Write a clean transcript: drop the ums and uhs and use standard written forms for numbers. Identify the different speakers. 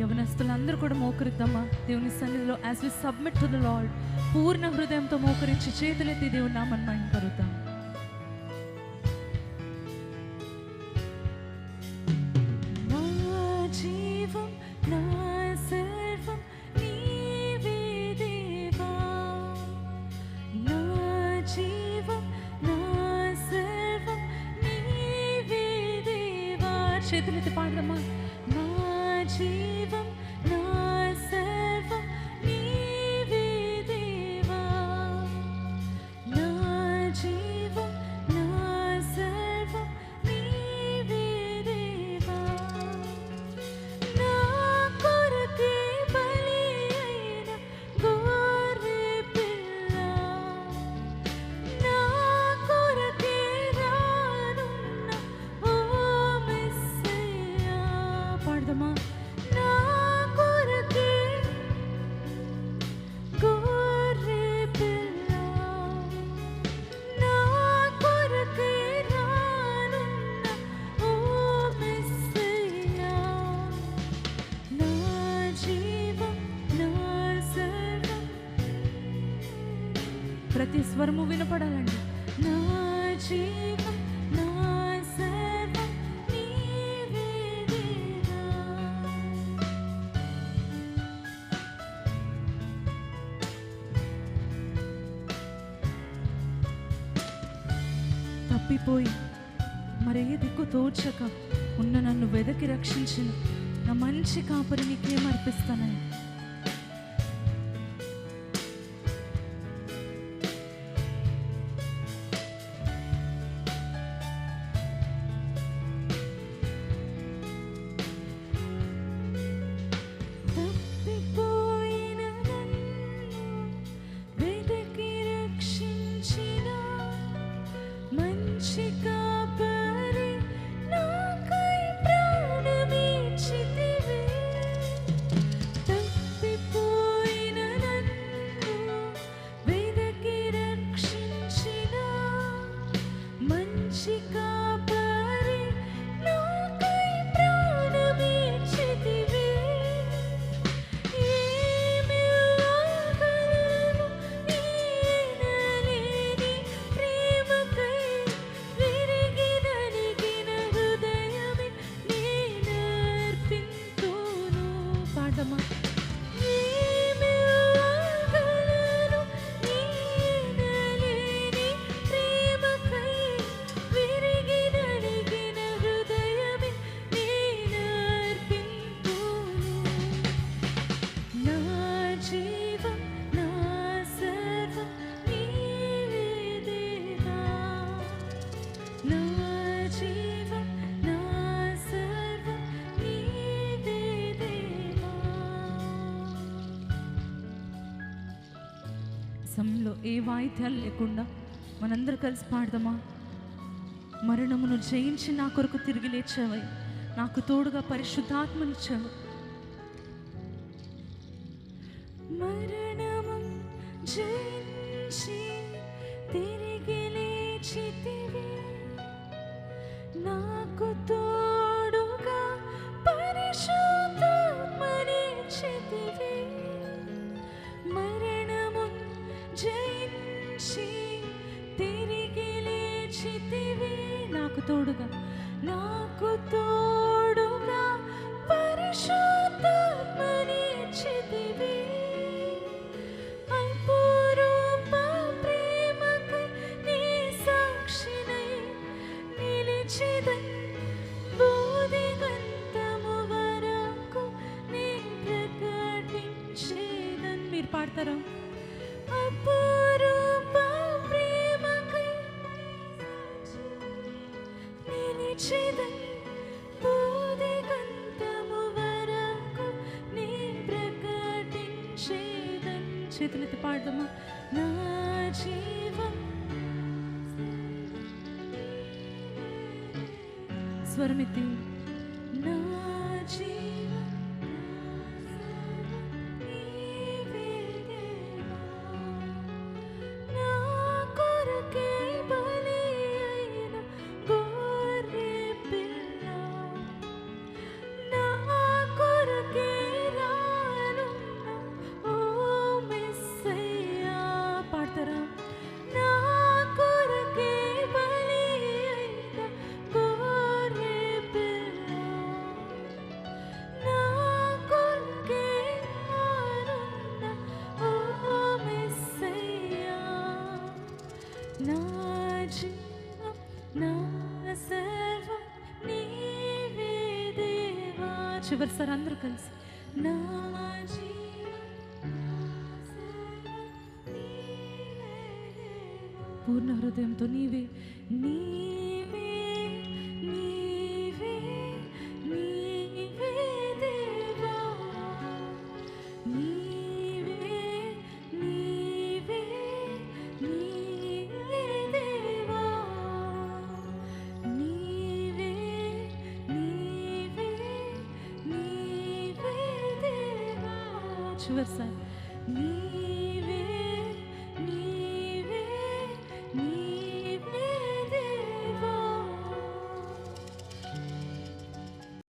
Speaker 1: యవనస్తులందరూ కూడా మోకరిద్దామా దేవుని సన్నిధిలో. As we submit to the Lord, పూర్ణ హృదయంతో మోకరించి చేతులెత్తి దేవుని నామమును మహిమపరుద్దాం. నా జీవం నా సర్వం నీవే దేవా, నా జీవం నా సర్వం నీవే దేవా. చేతులెత్తి పాడదామా. నా జీవం నా సర్వం నీవే దేవా, నా జీవం నా సర్వం నీవే దేవా. నా కొరకే బలి అయిన గొర్రె పిల్ల, నా కొరకే రానున్న ఓ మెస్సయ్యా. పాడదామా. నా కొరకే గొర్రె పిల్ల, నా కొరకే రానున్న ఓ మెస్సయ్యా. నా జీవం నా సర్వం. ప్రతి స్వరము వినపడాలండి. నా జీవం నా సర్వం నీవే దేవా. తప్పిపోయి మరే దిక్కు తోచక ఉన్న నన్ను వెదకి రక్షించిన నా మంచి కాపరి నీకేం అర్పిస్తానని. తప్పిపోయిన నన్ను వెదకి రక్షించిన మంచి కాపరి నాకై ప్రాణమిచ్చితివే. తప్పిపోయిన నన్ను వెదకి రక్షించిన మంచి కాపరి నాకై ప్రాణమిచ్చితివే. ఏమివ్వగలను ఈనలేని ప్రేమకై విరిగి నలిగిన హృదయమే నేనర్పింతును. పాడమా. ఏమివ్వగలను ఈనలేని ప్రేమకై విరిగి నలిగిన హృదయమే నేనర్పింతును. నా జీవం నా సర్వం నీవే దేవా, నా జీవం నా సర్వం నీవే దేవా. సమయంలో ఏ వాయిద్యాలు లేకుండా మనందరూ కలిసి పాడదామా. మరణమును జయించి నా కొరకు తిరిగి లేచావై, నాకు తోడుగా పరిశుద్ధాత్మనిచ్చావు. మరణము జయించి తిరిగి లేచితివి, నాకు తోడుగా పరిశుద్ధాత్మనిచ్చితివి. మరణము జయించి తిరిగి లేచితివి, నాకు తోడుగా పరిశుద్ధాత్మనిచ్చితివి. అపూర్వ ప్రేమకై నీ సాక్షినై నిలిచెదన్, బోధిగంతము వరకు నీ ప్రకటించేదన్. మీరు పాడతారా? అపూర్వ ప్రేమకై నిలిచెదన్, బోధిగంతము వరకు నీ ప్రకటించేదన్. చేతులెత్తి పాడదామా. నా జీవం. స్వరమెత్తి. నా జీవం నీవే దేవా, నా కొరకే బలి అయిన గొర్రె పిల్ల, నా కొరకే చివరిసారి అందరూ కలిసి నా పూర్ణ హృదయంతో నీవే నీవే నీవే నీవే దేవా నీవే నీవే నీవే దేవా నీవే నీవే నీవే దేవా చివరిసారి నీవే